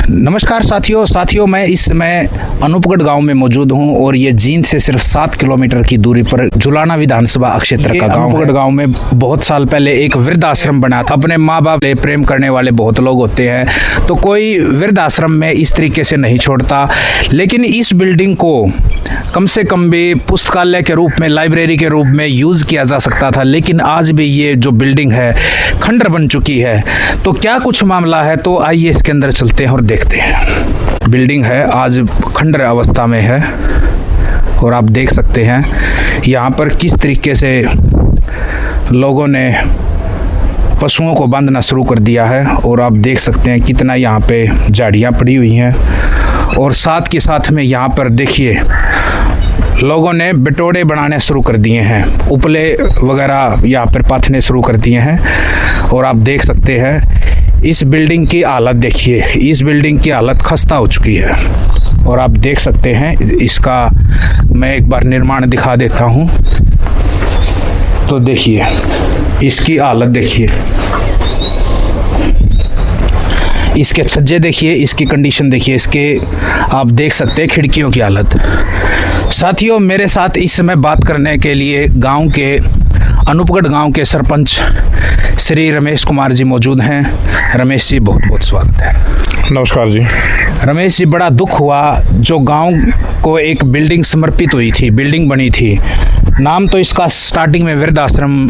नमस्कार साथियों मैं इस समय अनूपगढ़ गांव में मौजूद हूं और ये जींद से सिर्फ 7 किलोमीटर की दूरी पर जुलाना विधानसभा क्षेत्र का गांव। अनूपगढ़ गांव में बहुत साल पहले एक वृद्ध आश्रम बना था। अपने माँ बाप से प्रेम करने वाले बहुत लोग होते हैं, तो कोई वृद्ध आश्रम में इस तरीके से नहीं छोड़ता। लेकिन इस बिल्डिंग को कम से कम भी पुस्तकालय के रूप में, लाइब्रेरी के रूप में यूज़ किया जा सकता था, लेकिन आज भी ये जो बिल्डिंग है खंडर बन चुकी है। तो क्या कुछ मामला है, तो आइए इसके अंदर चलते हैं और देखते हैं। बिल्डिंग है आज खंडर अवस्था में है और आप देख सकते हैं यहाँ पर किस तरीके से लोगों ने पशुओं को बांधना शुरू कर दिया है। और आप देख सकते हैं कितना यहाँ पे झाड़ियाँ पड़ी हुई हैं और साथ के साथ में यहाँ पर देखिए लोगों ने बटोड़े बनाने शुरू कर दिए हैं, उपले वगैरह यहाँ पर पाथने शुरू कर दिए हैं। और आप देख सकते हैं इस बिल्डिंग की हालत देखिए, इस बिल्डिंग की हालत खस्ता हो चुकी है। और आप देख सकते हैं इसका मैं एक बार निर्माण दिखा देता हूँ। तो देखिए इसकी हालत देखिए, इसके छज्जे देखिए, इसकी कंडीशन देखिए, इसके आप देख सकते हैं खिड़कियों की हालत। साथियों मेरे साथ इस समय बात करने के लिए गांव के अनूपगढ़ गांव के सरपंच श्री रमेश कुमार जी मौजूद हैं। रमेश जी बहुत बहुत स्वागत है। नमस्कार जी। रमेश जी, बड़ा दुख हुआ जो गांव को एक बिल्डिंग समर्पित हुई थी, बिल्डिंग बनी थी, नाम तो इसका स्टार्टिंग में वृद्ध आश्रम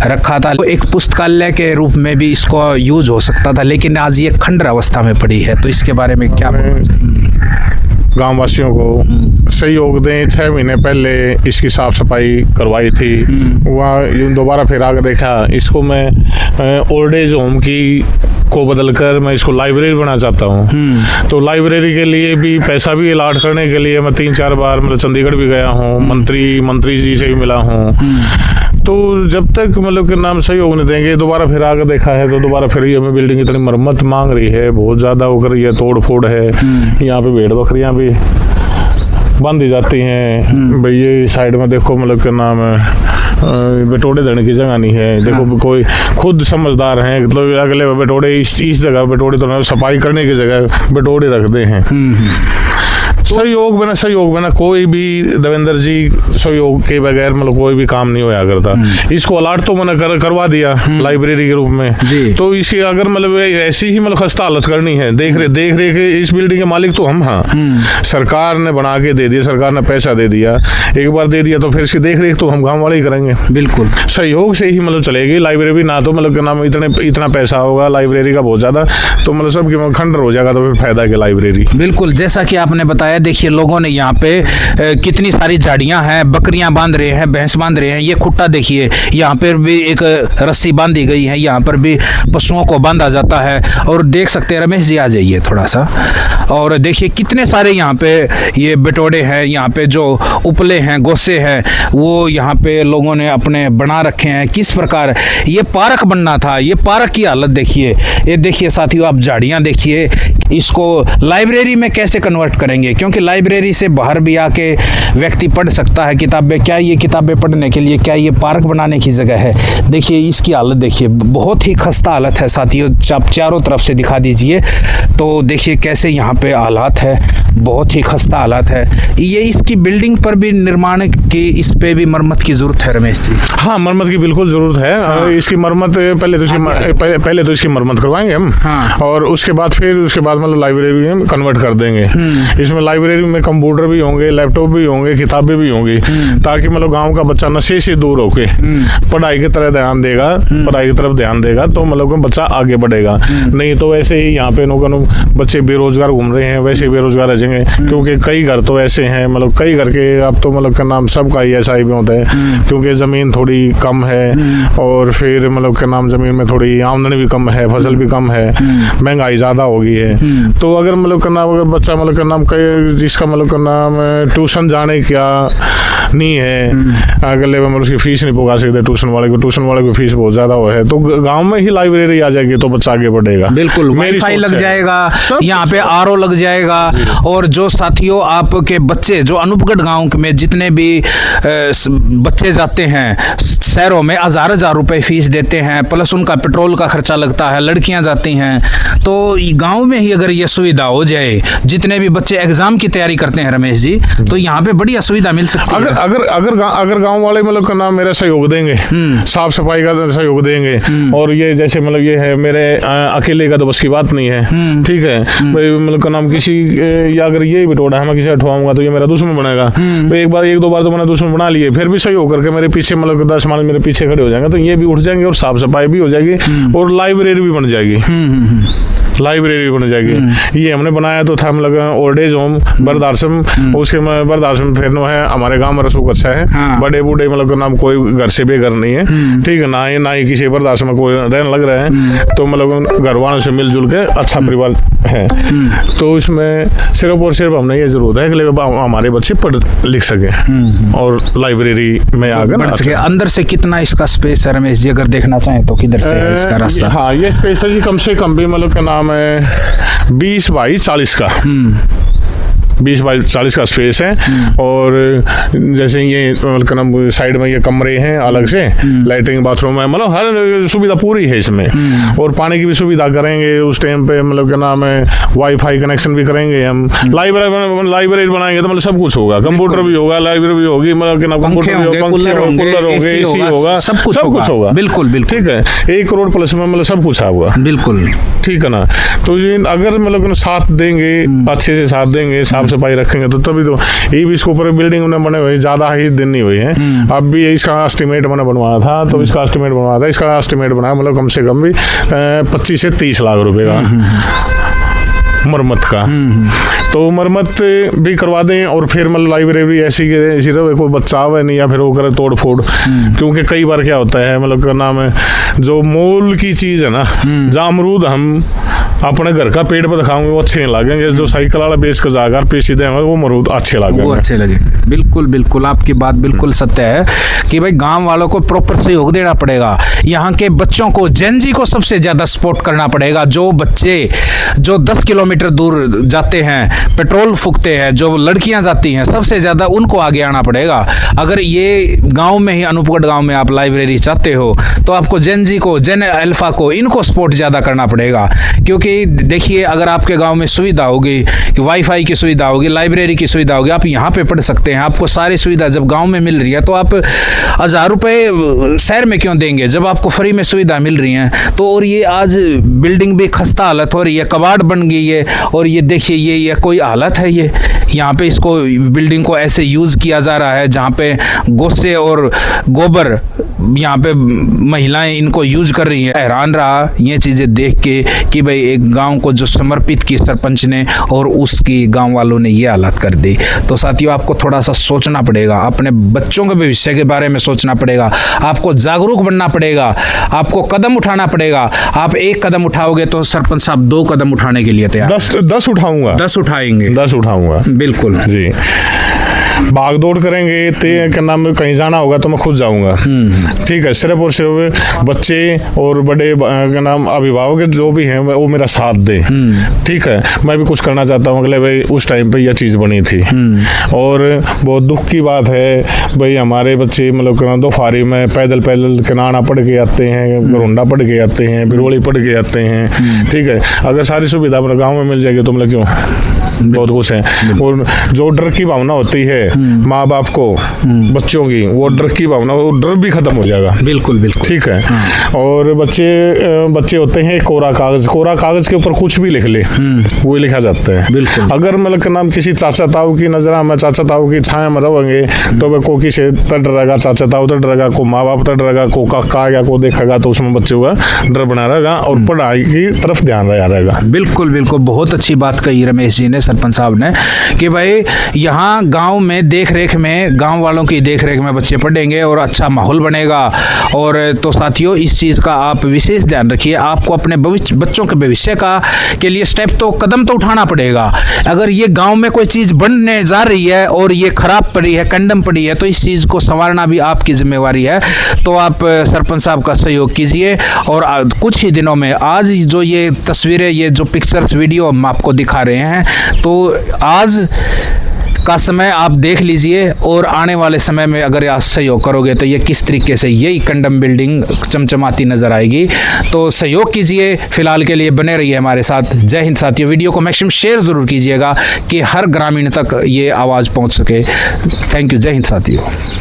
रखा था, तो एक पुस्तकालय के रूप में भी इसको यूज हो सकता था, लेकिन आज ये खंडर अवस्था में पड़ी है। तो इसके बारे में क्या गाँव वासियों को सहयोग दें। 6 महीने पहले इसकी साफ सफाई करवाई थी, वहाँ दोबारा फिर आकर देखा इसको मैं ओल्ड एज होम की को बदलकर मैं इसको लाइब्रेरी बनाना चाहता हूँ। तो लाइब्रेरी के लिए भी पैसा भी अलाट करने के लिए मैं 3-4 बार मतलब चंडीगढ़ भी गया हूँ, मंत्री जी से भी मिला हूँ। तो जब तक मतलब के नाम सहयोग नहीं देंगे, दोबारा फिर आकर देखा है तो दोबारा फिर ये हमें बिल्डिंग इतनी मरम्मत मांग रही है, बहुत ज़्यादा हो रही है, तोड़ फोड़ है। यहाँ पे भेड़ बकरियाँ भी बंद जाती हैं भाई। ये साइड में देखो मतलब के नाम बटोड़े देने की जगह नहीं है। देखो कोई खुद समझदार हैं तो अगले बटोड़े इस जगह बटोड़े तो सफाई करने की जगह बटोड़े रखते हैं। सहयोग बिना कोई भी देवेंद्र जी सहयोग के बगैर मतलब कोई भी काम नहीं होया करता। इसको अलाट तो मैंने करवा दिया लाइब्रेरी के रूप में जी। तो इसकी अगर मतलब ऐसी ही मतलब खस्ता हालत करनी है, देख रहे इस बिल्डिंग के मालिक तो हम हाँ, सरकार ने बना के दे दिया, सरकार ने पैसा दे दिया, एक बार दे दिया तो फिर इसकी देख रेख तो हम गाँव वाले ही करेंगे। बिल्कुल सहयोग से ही मतलब चलेगी लाइब्रेरी, ना तो मतलब नाम इतना पैसा होगा लाइब्रेरी का बहुत ज्यादा, तो मतलब सबकी खंडर हो जाएगा, तो फिर फायदा क्या लाइब्रेरी। बिल्कुल जैसा कि आपने बताया, देखिए लोगों ने यहाँ पे कितनी सारी झाड़ियां हैं, बकरियां बांध रहे हैं, भैंस बांध रहे हैं। ये खुट्टा देखिए, यहाँ पर भी एक रस्सी बांधी गई है, यहाँ पर भी पशुओं को बांधा जाता है। और देख सकते हैं, रमेश जी आ जाइए थोड़ा सा, और देखिए कितने सारे यहाँ पे ये बटोड़े हैं, यहाँ पे जो उपले हैं, गोसे हैं, वो यहाँ पे लोगों ने अपने बना रखे हैं। किस प्रकार ये पार्क बनना था, ये पार्क की हालत देखिए। ये देखिए साथियों, आप झाड़ियाँ देखिए, इसको लाइब्रेरी में कैसे कन्वर्ट करेंगे, क्योंकि लाइब्रेरी से बाहर भी आके व्यक्ति पढ़ सकता है किताबें। क्या ये किताबें पढ़ने के लिए, क्या ये पार्क बनाने की जगह है? देखिए इसकी हालत देखिए, बहुत ही खस्ता हालत है साथियों। आप चारों तरफ से दिखा दीजिए तो देखिए कैसे यहाँ पे हालात है, बहुत ही खस्ता हालात है। ये इसकी बिल्डिंग पर भी निर्माण की, इस पे भी मरम्मत की जरूरत है रमेश जी। हाँ, मरम्मत की बिल्कुल जरूरत है। हाँ। इसकी मरम्मत पहले तो इसकी मरम्मत करवाएंगे हम। हाँ। और उसके बाद मतलब लाइब्रेरी में कन्वर्ट कर देंगे। इसमें लाइब्रेरी में कंप्यूटर भी होंगे, लैपटॉप भी होंगे, किताबें भी होंगी, ताकि मतलब गाँव का बच्चा नशे से दूर होके पढ़ाई की तरफ ध्यान देगा, तो मतलब बच्चा आगे बढ़ेगा। नहीं तो वैसे ही यहाँ पे बच्चे बेरोजगार घूम रहे हैं, वैसे बेरोजगार रह जाएंगे। क्योंकि कई घर तो ऐसे हैं, मतलब कई घर के अब तो मतलब का नाम सबका ही ऐसा ही भी होता है, क्योंकि जमीन थोड़ी कम है और फिर मतलब का नाम जमीन में थोड़ी आमदनी भी कम है, फसल भी कम है, महंगाई ज्यादा हो गई है। तो अगर मतलब का नाम, अगर बच्चा मतलब का नाम जिसका मतलब का नाम ट्यूशन जाने क्या नहीं है, अगले मतलब उसकी फीस नहीं पुगा सकते ट्यूशन वाले को फीस बहुत ज्यादा है, तो गाँव में ही लाइब्रेरी आ जाएगी तो बच्चा आगे बढ़ेगा। बिल्कुल, वाईफाई लग जाएगा, यहाँ पे आरओ लग जाएगा। और जो साथियों आपके बच्चे जो अनूपगढ़ गांव में जितने भी बच्चे जाते हैं, शहरों में हजार रुपए फीस देते हैं, प्लस उनका पेट्रोल का खर्चा लगता है, लड़कियां जाती हैं। तो गांव में ही अगर ये सुविधा हो जाए, जितने भी बच्चे एग्जाम की तैयारी करते हैं रमेश जी, तो यहाँ पे बढ़िया सुविधा मिल सकती है। अगर गांव वाले मतलब का नाम मेरा सहयोग देंगे, साफ सफाई का सहयोग देंगे, और ये जैसे मतलब ये है मेरे अकेले का तो बस की बात नहीं है, ठीक है भाई, मतलब का नाम किसी या अगर ये बिटोड़ा है मैं किसी अठवाऊंगा तो ये मेरा दुश्मन बनेगा। तो एक दो बार तो मैंने दुश्मन बना लिए, फिर भी सहयोग करके मेरे पीछे मतलब 10 मान मेरे पीछे खड़े हो जाएंगे, तो ये भी उठ जाएंगे और साफ सफाई भी हो जाएगी और लाइब्रेरी भी बन जाएगी। लाइब्रेरी बन जाएगी। ये हमने बनाया तो था मतलब ओल्ड एज होम वृद्धाश्रम, उसके वृद्धाश्रम फिर नो है हमारे गांव में रसूख अच्छा है। हाँ। बड़े बूढ़े मतलब नाम कोई घर से बेघर नहीं है, ठीक है, ना ही किसी वृद्धाश्रम में कोई रहने लग रहे हैं, तो मतलब घर वालों से मिलजुल के अच्छा परिवार है। तो इसमें सिर्फ और सिर्फ हमने ये जरूरत है कि हमारे बच्चे पढ़ लिख सके और लाइब्रेरी में आकर अंदर से कितना इसका स्पेस है रमेश जी, अगर देखना चाहें तो किधर से है इसका रास्ता? हाँ, ये स्पेस है जी कम से कम भी मतलब का नाम है 20 बाई 40 का, 20 बाई 40 का स्पेस है। और जैसे ये मतलब साइड में ये कमरे हैं अलग से, लैट्रिन बाथरूम है, मतलब हर सुविधा पूरी है इसमें। और पानी की भी सुविधा करेंगे उस टाइम पे, मतलब क्या नाम है वाईफाई कनेक्शन भी करेंगे हम। लाइब्रेरी बनाएंगे तो मतलब सब कुछ होगा, कंप्यूटर भी होगा, लाइब्रेरी भी होगी, मतलब क्या नाम कंप्यूटर भी होगा, कूलर होंगे, एसी होगा, सब कुछ होगा। बिल्कुल बिल्कुल, ठीक है, 1 करोड़ प्लस में मतलब सब कुछ होगा। बिल्कुल ठीक है ना। तो ये अगर मतलब साथ देंगे, अच्छे से साथ देंगे, साफ सफाई रखेंगे, तो तभी तो ये भी इसके ऊपर बिल्डिंग उन्हें बने हुए ज़्यादा ही दिन नहीं हुए हैं। अब भी इसका एस्टिमेट मैंने बनवाया था, तो इसका एस्टिमेट बनाया मतलब कम से कम भी 25 से 30 लाख रुपए का मरम्मत का। तो मरम्मत भी करवा दें और फिर मतलब लाइब्रेरी ऐसी रहे, कोई बच्चा आवे नहीं या फिर वो करे तोड़ फोड़। क्योंकि कई बार क्या होता है मतलब का नाम है जो मोल की चीज़ है ना, जहाँ अमरूद हम अपने घर का पेड़ पर दिखाऊंगे वो अच्छे नहीं लगेंगे, जो साइकिल वाला बेच कर जाकर पेशी देंगे वो मरूद अच्छे लगेंगे, वो अच्छे लगे। बिल्कुल बिल्कुल, आपकी बात बिल्कुल सत्य है कि भाई गांव वालों को प्रॉपर सहयोग देना पड़ेगा। यहाँ के बच्चों को, जेनजी को सबसे ज्यादा सपोर्ट करना पड़ेगा। जो बच्चे जो 10 किलोमीटर दूर जाते हैं, पेट्रोल फूकते हैं, जो लड़कियां जाती हैं, सबसे ज्यादा उनको आगे आना पड़ेगा। अगर ये गाँव में ही अनूपगढ़ गाँव में आप लाइब्रेरी चाहते हो तो आपको जेनजी को, जेन अल्फा को, इनको सपोर्ट ज्यादा करना पड़ेगा। क्योंकि देखिए अगर आपके गांव में सुविधा होगी, वाईफाई की सुविधा होगी, लाइब्रेरी की सुविधा होगी, आप यहाँ पे पढ़ सकते हैं, आपको सारी सुविधा जब गांव में मिल रही है तो आप 1000 रुपए शहर में क्यों देंगे जब आपको फ्री में सुविधा मिल रही है। तो और ये आज बिल्डिंग भी खस्ता हालत हो रही है, कबाड़ बन गई है, और ये देखिए ये कोई हालत है। ये यहाँ पे इसको बिल्डिंग को ऐसे यूज किया जा रहा है जहाँ पे गोसे और गोबर यहाँ पे महिलाएं इनको यूज कर रही हैं। हैरान रहा ये चीजें देख के कि भाई एक गांव को जो समर्पित की सरपंच ने और उसकी गांव वालों ने ये हालत कर दी। तो साथियों आपको थोड़ा सा सोचना पड़ेगा, अपने बच्चों के भविष्य के बारे में सोचना पड़ेगा, आपको जागरूक बनना पड़ेगा, आपको कदम उठाना पड़ेगा। आप 1 कदम उठाओगे तो सरपंच साहब 2 कदम उठाने के लिए तैयार। 10 उठाऊंगा, 10 उठाएंगे, 10 उठाऊंगा, बिल्कुल जी। भाग दौड़ करेंगे ते क्या नाम कहीं जाना होगा तो मैं खुद जाऊंगा, ठीक है। सिर्फ और सिर्फ बच्चे और बड़े क्या नाम अभिभावक जो भी हैं वो मेरा साथ दे, ठीक है। मैं भी कुछ करना चाहता हूँ, अगले भाई उस टाइम पे यह चीज़ बनी थी। और बहुत दुख की बात है भाई हमारे बच्चे मतलब दोफारी में पैदल किनारा पढ़ के आते हैं, गरुंडा पढ़ के आते हैं, बिरवली पढ़ के आते हैं, ठीक है। अगर सारी सुविधा मेरे गाँव में मिल जाएगी तो मतलब क्यों, बहुत कुछ है। और जो डर की भावना होती है माँ बाप को बच्चों की, वो डर की भावना, वो डर भी खत्म हो जाएगा। बिल्कुल बिल्कुल, ठीक है। और बच्चे होते हैं कोरा कागज के ऊपर कुछ भी लिख ले वो लिखा जाता है। बिल्कुल। अगर मतलब नाम किसी चाचा ताऊ की नजर में, चाचा ताऊ की छाया में रहेंगे तो वह को किसे तड़ रहेगा, चाचा ताऊ तड़ रहेगा, को माँ बाप तड़ रहेगा, को काका या को देखेगा तो उसमें बच्चे का डर बना रहेगा और पढ़ाई की तरफ ध्यान रहेगा। बिल्कुल बिल्कुल, बहुत अच्छी बात कही रमेश जी ने, सरपंच साहब ने, कि भाई यहाँ गाँव में देख रेख में, गांव वालों की देख रेख में बच्चे पढ़ेंगे और अच्छा माहौल बनेगा। और तो साथियों इस चीज़ का आप विशेष ध्यान रखिए। आपको अपने बच्चों के भविष्य के लिए कदम तो उठाना पड़ेगा। अगर ये गांव में कोई चीज़ बनने जा रही है और ये खराब पड़ी है, कंडम पड़ी है, तो इस चीज़ को संवारना भी आपकी जिम्मेवारी है। तो आप सरपंच साहब का सहयोग कीजिए। और कुछ ही दिनों में, आज जो ये तस्वीरें, ये जो पिक्चर्स वीडियो हम आपको दिखा रहे हैं, तो आज का समय आप देख लीजिए और आने वाले समय में अगर आप सहयोग करोगे तो ये किस तरीके से यही कंडम बिल्डिंग चमचमाती नजर आएगी। तो सहयोग कीजिए, फिलहाल के लिए बने रहिए हमारे साथ। जय हिंद साथियों, वीडियो को मैक्सिमम शेयर ज़रूर कीजिएगा कि हर ग्रामीण तक ये आवाज़ पहुंच सके। Thank you. जय हिंद साथियों।